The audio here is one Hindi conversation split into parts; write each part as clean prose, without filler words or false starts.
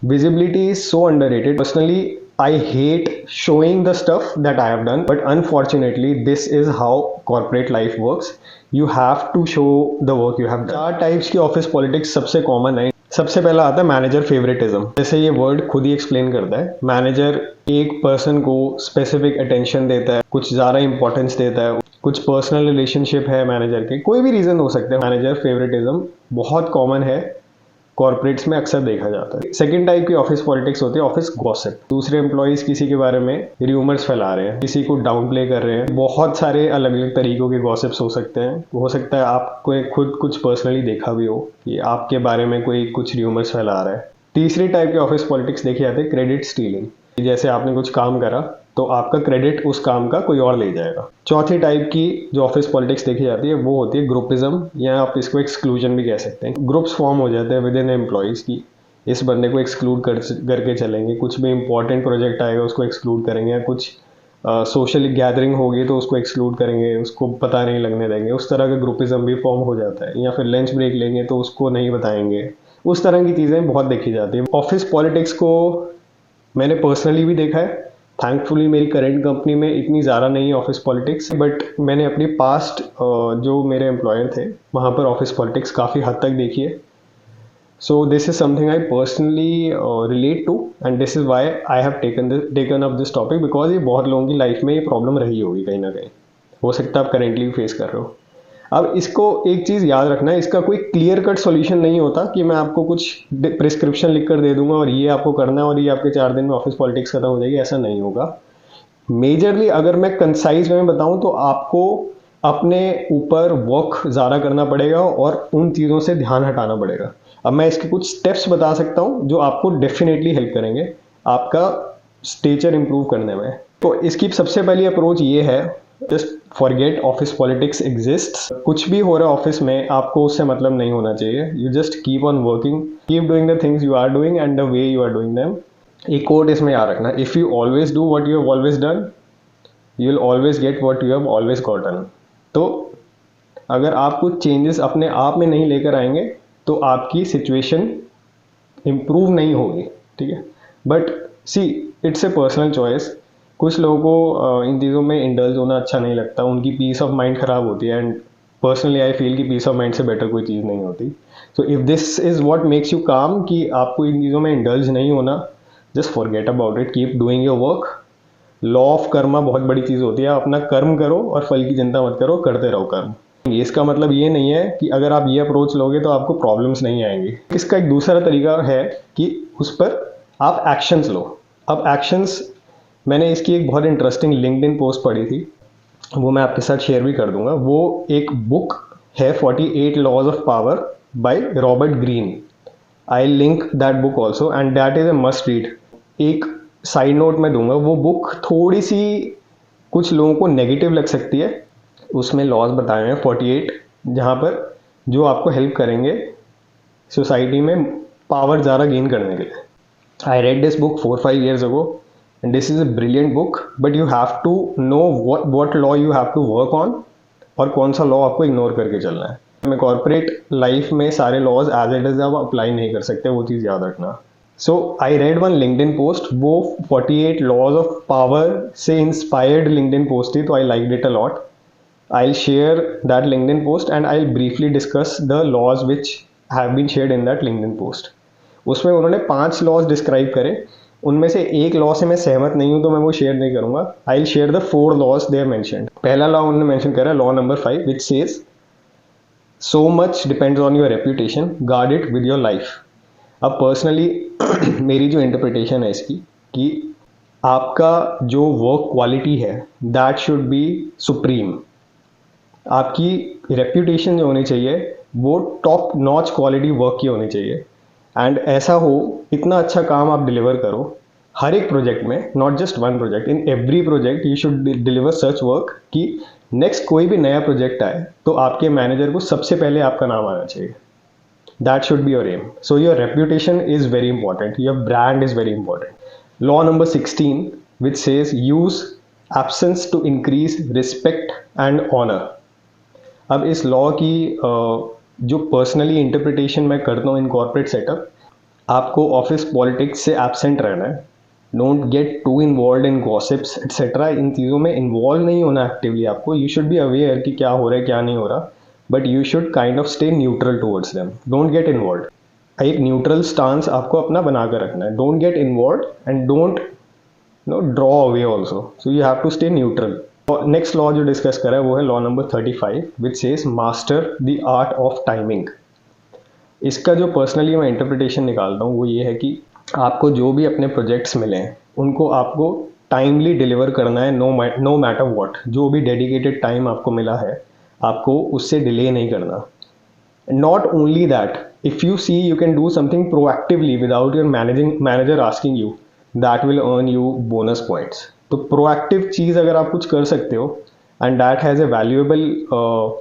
Visibility is so underrated. Personally, I hate showing the stuff that I have done, but unfortunately, this is how corporate life works. You have to show the work you have done. 4 types की ऑफिस पॉलिटिक्स सबसे कॉमन है. सबसे पहला आता है मैनेजर फेवरेटिज्म. जैसे ये वर्ड खुद ही एक्सप्लेन करता है. मैनेजर एक पर्सन को स्पेसिफिक अटेंशन देता है, कुछ ज़्यादा इंपॉर्टेंस देता है, कुछ पर्सनल रिलेशनशिप है मैनेजर के, कोई भी रीज़न हो सकता है. मैनेजर फेवरेटिज्म बहुत कॉमन है, कॉर्पोरेट्स में अक्सर देखा जाता है. सेकंड टाइप की ऑफिस पॉलिटिक्स होती है ऑफिस गॉसिप. दूसरे एम्प्लॉयज किसी के बारे में र्यूमर्स फैला रहे हैं, किसी को डाउन प्ले कर रहे हैं. बहुत सारे अलग अलग तरीकों के गॉसिप्स हो सकते हैं. हो सकता है आपको खुद कुछ पर्सनली देखा भी हो कि आपके बारे में कोई कुछ र्यूमर्स फैला रहा है. तीसरी टाइप की ऑफिस पॉलिटिक्स देखी जाती है क्रेडिट स्टीलिंग. जैसे आपने कुछ काम करा तो आपका क्रेडिट उस काम का कोई और ले जाएगा. चौथी टाइप की जो ऑफिस पॉलिटिक्स देखी जाती है वो होती है ग्रुपिज्म, या आप इसको एक्सक्लूजन भी कह सकते हैं. ग्रुप्स फॉर्म हो जाते हैं विद इन एम्प्लॉयज़ की, इस बंदे को एक्सक्लूड करके चलेंगे. कुछ भी इंपॉर्टेंट प्रोजेक्ट आएगा उसको एक्सक्लूड करेंगे, या कुछ सोशल गैदरिंग होगी तो उसको एक्सक्लूड करेंगे, उसको पता नहीं लगने देंगे. उस तरह का ग्रुपिज्म भी फॉर्म हो जाता है. या फिर लंच ब्रेक लेंगे तो उसको नहीं बताएंगे. उस तरह की चीज़ें बहुत देखी जाती है. ऑफिस पॉलिटिक्स को मैंने पर्सनली भी देखा है. थैंकफुली मेरी करंट कंपनी में इतनी ज़्यादा नहीं है ऑफिस पॉलिटिक्स, बट मैंने अपनी पास्ट जो मेरे एम्प्लॉयर थे वहाँ पर ऑफिस पॉलिटिक्स काफ़ी हद तक देखी है. So this is something I personally relate to, and this is why I have taken up this topic, because ये बहुत लोगों की लाइफ में ये प्रॉब्लम रही होगी कहीं ना कहीं. हो सकता है आप करेंटली भी फेस कर रहे हो. अब इसको एक चीज़ याद रखना है, इसका कोई क्लियर कट सॉल्यूशन नहीं होता कि मैं आपको कुछ प्रिस्क्रिप्शन लिख कर दे दूंगा और ये आपको करना है और ये आपके 4 दिन में ऑफिस पॉलिटिक्स खत्म हो जाएगी. ऐसा नहीं होगा. मेजरली अगर मैं कंसाइज में बताऊं तो आपको अपने ऊपर वर्क ज़्यादा करना पड़ेगा और उन चीज़ों से ध्यान हटाना पड़ेगा. अब मैं इसके कुछ स्टेप्स बता सकता हूं जो आपको डेफिनेटली हेल्प करेंगे आपका स्टेचर इंप्रूव करने में. तो इसकी सबसे पहली अप्रोच ये है, just forget office politics exists. कुछ भी हो रहा है ऑफिस में आपको उससे मतलब नहीं होना चाहिए. You just keep on working, keep doing the things you are doing and the way you are doing them. एक कोट इसमें याद रखना, if you always do what you have always done you will always get what you have always gotten. तो अगर आप कुछ चेंजेस अपने आप में नहीं लेकर आएंगे तो आपकी सिचुएशन इम्प्रूव नहीं होगी. ठीक है, but see it's a personal choice. कुछ लोगों को इन चीज़ों में इंडल्ज होना अच्छा नहीं लगता, उनकी पीस ऑफ माइंड ख़राब होती है. एंड पर्सनली आई फील कि पीस ऑफ माइंड से बेटर कोई चीज़ नहीं होती. So if this is what makes you काम कि आपको इन चीज़ों में इंडल्ज नहीं होना, just forget about it, keep doing your work. Law of Karma बहुत बड़ी चीज़ होती है. अपना कर्म करो और फल की चिंता मत करो, करते रहो कर्म. इसका मतलब ये नहीं है कि अगर आप ये अप्रोच लोगे तो आपको प्रॉब्लम्स नहीं आएंगी. इसका एक दूसरा तरीका है कि उस पर आप एक्शंस लो. अब एक्शंस, मैंने इसकी एक बहुत इंटरेस्टिंग लिंक्डइन पोस्ट पढ़ी थी, वो मैं आपके साथ शेयर भी कर दूंगा. वो एक बुक है 48 laws of power by Robert Greene. I link that book also and that is a must read. एक साइड नोट में दूंगा, वो बुक थोड़ी सी कुछ लोगों को नेगेटिव लग सकती है. उसमें लॉज बताए हैं 48, जहाँ पर जो आपको हेल्प करेंगे सोसाइटी में पावर ज़्यादा गेन करने के लिए. I read this book 4-5 years ago and this is a brilliant book, but you have to know what law you have to work on और कौन सा लॉ आपको इग्नोर करके चलना है. मैं कॉर्पोरेट लाइफ में सारे लॉज एज इट इज आप अप्लाई नहीं कर सकते, वो चीज़ याद रखना. So I read one LinkedIn post, वो 48 लॉज ऑफ पावर से इंस्पायर्ड लिंक्डइन पोस्ट थी, तो I like it a lot. I'll share that LinkedIn post and I'll briefly discuss the laws which have been shared in that LinkedIn post. उसमें उन्होंने 5 लॉज डिस्क्राइब करे. उनमें से एक लॉ से मैं सहमत नहीं हूं तो मैं वो शेयर नहीं करूंगा. I'll share the 4 laws they have mentioned. पहला लॉ उन्होंने मेंशन करा law number 5 which says so much depends on your reputation, guard it with your life. अब पर्सनली मेरी जो इंटरप्रिटेशन है इसकी कि आपका जो वर्क क्वालिटी है दैट शुड बी सुप्रीम. आपकी रेप्यूटेशन जो होनी चाहिए वो टॉप नॉच क्वालिटी वर्क की होनी चाहिए. एंड ऐसा हो, इतना अच्छा काम आप डिलीवर करो हर एक प्रोजेक्ट में, not just one project, in every project you should deliver such work कि नेक्स्ट कोई भी नया प्रोजेक्ट आए तो आपके मैनेजर को सबसे पहले आपका नाम आना चाहिए. That should be your aim. So your reputation is very important, your brand is very important. Law number 16 which says use absence to increase respect and honour. अब इस लॉ की जो पर्सनली इंटरप्रिटेशन मैं करता हूँ इन कॉर्पोरेट सेटअप, आपको ऑफिस पॉलिटिक्स से एब्सेंट रहना है. Don't get to involve in gossips etcetera. इन चीज़ों में इन्वॉल्व नहीं होना एक्टिवली आपको. यू शुड बी अवेयर कि क्या हो रहा है क्या नहीं हो रहा, but you should kind of stay neutral towards them. Don't get involve. एक न्यूट्रल स्टांस आपको अपना बना कर रखना है. Don't get involve and don't draw away also. So you have to stay neutral. Next law जो डिस्कस करा है वो है law number 35 which says master the art of timing. इसका जो पर्सनली मैं इंटरप्रिटेशन निकालता हूँ वो ये है कि आपको जो भी अपने प्रोजेक्ट्स मिले हैं उनको आपको टाइमली डिलीवर करना है. No matter what. जो भी डेडिकेटेड टाइम आपको मिला है आपको उससे डिले नहीं करना. Not only that, if you see you can do something proactively without your manager asking you, that will earn you bonus points. तो प्रोएक्टिव चीज़ अगर आप कुछ कर सकते हो and that has a valuable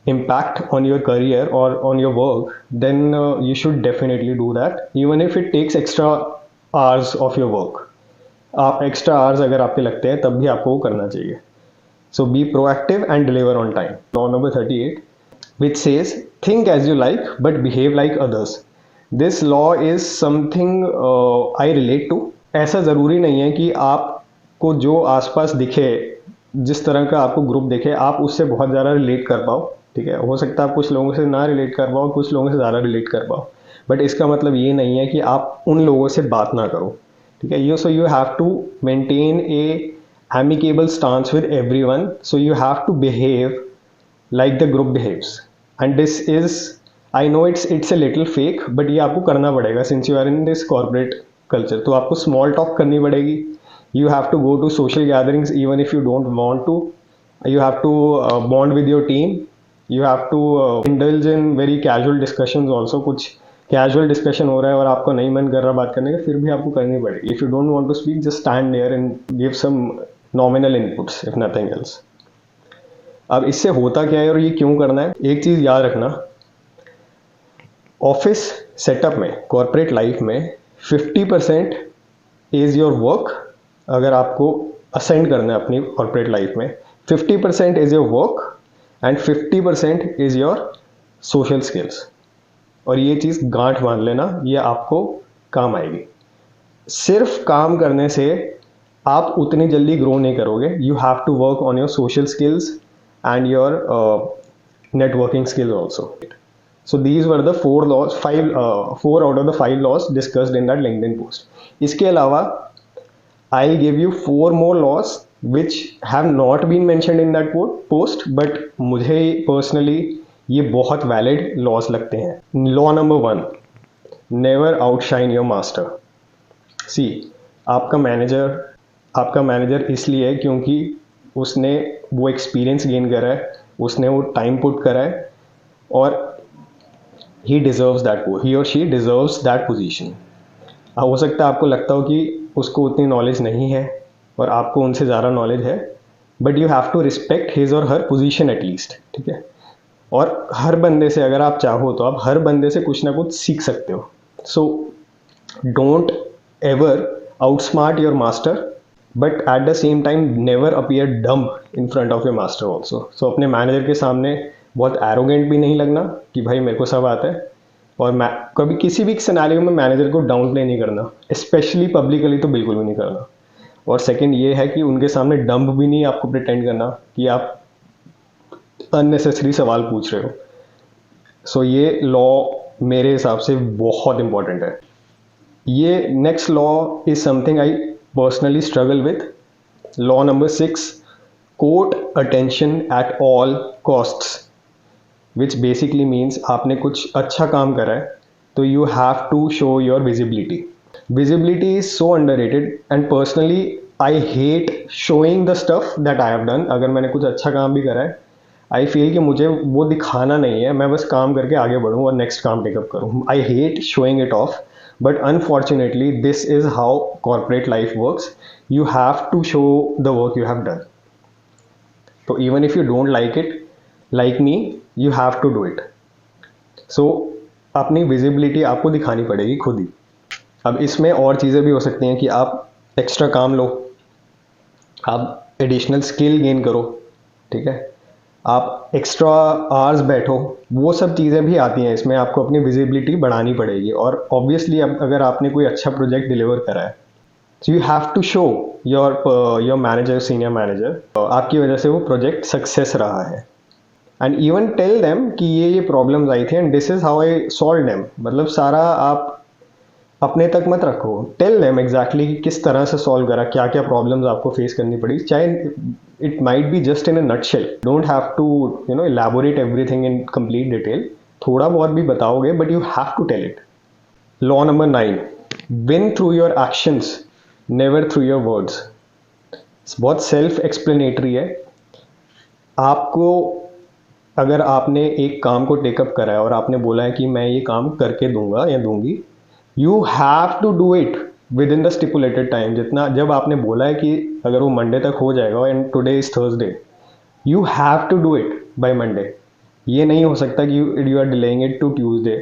impact on your career or on your work, then you should definitely do that, even if it takes extra hours of your work. आप extra hours अगर आपके लगते हैं तब भी आपको वो करना चाहिए. So be proactive and deliver on time. Law number 38 which says think as you like but behave like others. This law is something I relate to. ऐसा ज़रूरी नहीं है कि आपको जो आसपास दिखे, जिस तरह का आपको ग्रुप दिखे, आप उससे बहुत ज़्यादा रिलेट कर पाओ. ठीक है, हो सकता है आप कुछ लोगों से ना रिलेट कर पाओ, कुछ लोगों से ज़्यादा रिलेट कर पाओ, बट इसका मतलब ये नहीं है कि आप उन लोगों से बात ना करो. ठीक है, you have to maintain a amicable stance with everyone, so you have to behave like the group behaves. And this is, I know it's a little fake, but ये आपको करना पड़ेगा since you are in this corporate culture. तो आपको small talk करनी पड़ेगी. You have to go to social gatherings even if you don't want to. You have to bond with your team. You have to indulge in very casual discussions also. कुछ casual discussion हो रहा है और आपको नहीं मन कर रहा बात करने का, फिर भी आपको करनी पड़ेगी. If you don't want to speak, just stand there and give some nominal inputs if nothing else. अब इससे होता क्या है और ये क्यों करना है, एक चीज़ याद रखना. ऑफिस सेटअप में, कॉर्पोरेट लाइफ में 50% इज़ योर वर्क. अगर आपको असेंड करना है अपनी कॉर्पोरेट लाइफ में, 50% is your work and 50% is your social skills. और ये चीज़ गांठ बांध लेना, ये आपको काम आएगी. सिर्फ काम करने से आप उतनी जल्दी ग्रो नहीं करोगे. You have to work on your social skills and your networking skills also. So these were the 4 laws, 4 out of the 5 laws discussed in that LinkedIn post. इसके अलावा I'll give you 4 more laws which have not been mentioned in that post, but मुझे personally ये बहुत valid laws लगते हैं. Law number 1, never outshine your master. See, आपका मैनेजर इसलिए है क्योंकि उसने वो एक्सपीरियंस गेन करा है, उसने वो टाइम पुट करा है और ही डिज़र्व्स दैट, ही और शी डिज़र्व्स दैट पोजीशन. हो सकता है आपको लगता हो कि उसको उतनी नॉलेज नहीं है और आपको उनसे ज़्यादा नॉलेज है, but you have to respect his और हर पोजीशन एटलीस्ट. ठीक है, और हर बंदे से अगर आप चाहो तो आप हर बंदे से कुछ ना कुछ सीख सकते हो. So don't ever outsmart your master, but at the same time never appear dumb in front of your master also. So अपने मैनेजर के सामने बहुत एरोगेंट भी नहीं लगना कि भाई मेरे को सब आता है, और कभी किसी भी सिनेरियो में मैनेजर को डाउन प्ले नहीं करना, स्पेशली पब्लिकली तो बिल्कुल भी नहीं करना. और सेकंड ये है कि उनके सामने डम्ब भी नहीं आपको प्रिटेंड करना कि आप अननेसेसरी सवाल पूछ रहे हो. सो ये लॉ मेरे हिसाब से बहुत इंपॉर्टेंट है. ये next law is something I personally struggle with. Law number 6, court attention at all costs, which basically means आपने कुछ अच्छा काम करा है तो you have to show your visibility. Visibility is so underrated and personally I hate showing the stuff that I have done. अगर मैंने कुछ अच्छा काम भी करा है, आई फील कि मुझे वो दिखाना नहीं है, मैं बस काम करके आगे बढ़ूँ और नेक्स्ट काम टेकअप करूँ. आई hate showing it of. But unfortunately, this is how corporate life works. You have to show the work you have done. So even if you don't like it, like me, you have to do it. So अपनी visibility आपको दिखानी पड़ेगी खुद ही. अब इसमें और चीज़ें भी हो सकती हैं कि आप एक्स्ट्रा काम लो, आप एडिशनल स्किल गेन करो. ठीक है, आप एक्स्ट्रा आवर्स बैठो, वो सब चीज़ें भी आती हैं इसमें, आपको अपनी विजिबिलिटी बढ़ानी पड़ेगी। और ऑब्वियसली अब अगर आपने कोई अच्छा प्रोजेक्ट डिलीवर करा है, so you have to show your manager, senior manager, आपकी वजह से वो प्रोजेक्ट सक्सेस रहा है। एंड इवन टेल देम कि ये प्रॉब्लम्स आई थी and this is how I solve them. मतलब सारा आप अपने तक मत रखो, टेल देम एग्जैक्टली कि किस तरह से सॉल्व करा, क्या क्या प्रॉब्लम्स आपको फेस करनी पड़ी, चाहे it might be just in a nutshell. Don't have to elaborate everything in complete detail, थोड़ा बहुत भी बताओगे but you have to tell it. Law number 9, win through your actions never through your words. बहुत सेल्फ एक्सप्लेनेटरी है। आपको अगर आपने एक काम को टेकअप करा है और आपने बोला है कि मैं ये काम करके दूंगा या दूंगी, you have to do it within the stipulated time. जितना जब आपने बोला है कि अगर वो मंडे तक हो जाएगा and today is Thursday, you have to do it by Monday. ये नहीं हो सकता कि you are delaying it to Tuesday.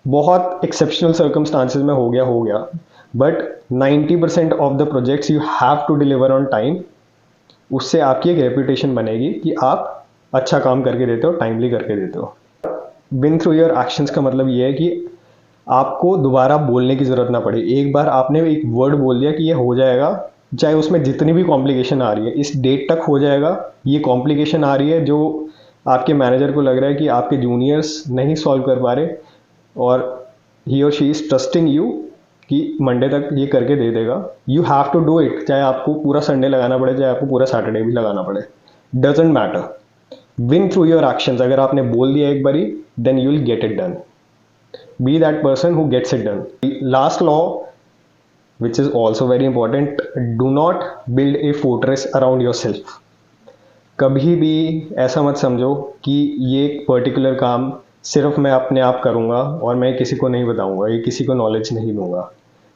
बहुत एक्सेप्शनल सर्कमस्टांसिस में हो गया, but 90% of the projects you have to deliver on time. उससे आपकी एक रेपुटेशन बनेगी कि आप अच्छा काम करके देते हो, टाइमली करके देते हो। विन थ्रू योर एक्शंस का मतलब ये है कि आपको दोबारा बोलने की ज़रूरत ना पड़े। एक बार आपने एक वर्ड बोल दिया कि ये हो जाएगा, चाहे उसमें जितनी भी कॉम्प्लिकेशन आ रही है, इस डेट तक हो जाएगा। ये कॉम्प्लिकेशन आ रही है जो आपके मैनेजर को लग रहा है कि आपके जूनियर्स नहीं सॉल्व कर पा रहे, और ही और शी इज़ ट्रस्टिंग यू कि मंडे तक ये करके दे देगा। You have to do it, चाहे आपको पूरा संडे लगाना पड़े, चाहे आपको पूरा सैटरडे भी लगाना पड़े, doesn't matter. Win through your actions. अगर आपने बोल दिया एक बारी, then you will get it done. Be that person who gets it done. Last law, which is also very important, do not build a fortress around yourself. कभी भी ऐसा मत समझो कि ये पर्टिकुलर काम सिर्फ मैं अपने आप करूँगा और मैं किसी को नहीं बताऊँगा, ये किसी को नॉलेज नहीं दूंगा।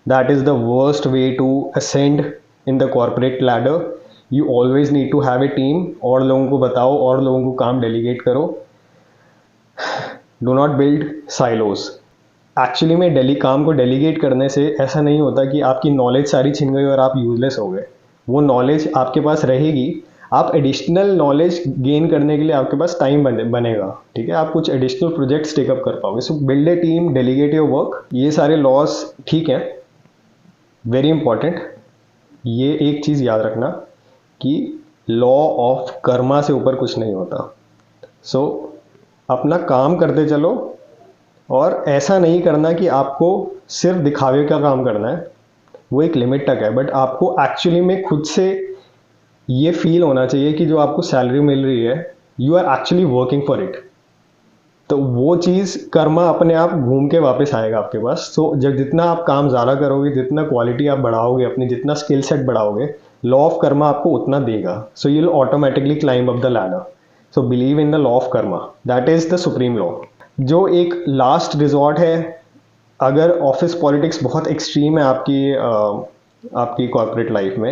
That is the worst way to ascend in the corporate ladder. You always need to have a team, और लोगों को बताओ, और लोगों को काम डेलीगेट करो। Do not build silos. Actually में काम को डेलीगेट करने से ऐसा नहीं होता कि आपकी नॉलेज सारी छिन गई और आप यूजलेस हो गए। वो नॉलेज आपके पास रहेगी, आप एडिशनल नॉलेज गेन करने के लिए आपके पास टाइम बनेगा, ठीक है, आप कुछ एडिशनल प्रोजेक्ट्स टेकअप कर पाओगे। सो build a team, delegate your work. ये सारे लॉज ठीक हैं, वेरी इंपॉर्टेंट। ये एक चीज़ याद रखना कि लॉ ऑफ कर्मा से ऊपर कुछ नहीं होता। सो अपना काम करते चलो, और ऐसा नहीं करना कि आपको सिर्फ दिखावे का काम करना है, वो एक लिमिट तक है, बट आपको एक्चुअली में खुद से ये फील होना चाहिए कि जो आपको सैलरी मिल रही है, you are actually working for it. तो वो चीज़ कर्मा अपने आप घूम के वापस आएगा आपके पास। तो जब जितना आप काम ज़्यादा करोगे, जितना क्वालिटी आप बढ़ाओगे अपनी, जितना स्किल सेट बढ़ाओगे, लॉ ऑफ कर्मा आपको उतना देगा। So you will automatically climb up the ladder. So believe in the law of karma, that is the supreme law. जो एक लास्ट रिजॉर्ट है, अगर ऑफिस पॉलिटिक्स बहुत एक्सट्रीम है आपकी कॉर्पोरेट लाइफ में,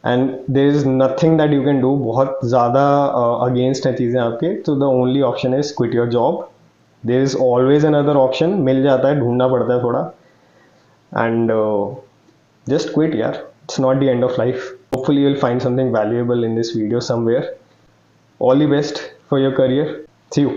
and there is nothing that you can do, बहुत ज़्यादा अगेंस्ट है चीज़ें आपके, तो the only option is quit your job. There is always another option, मिल जाता है, ढूंढना पड़ता है थोड़ा, एंड जस्ट क्विट यार, it's not the end of life. Hopefully you will find something valuable in this video somewhere. All the best for your career, see you.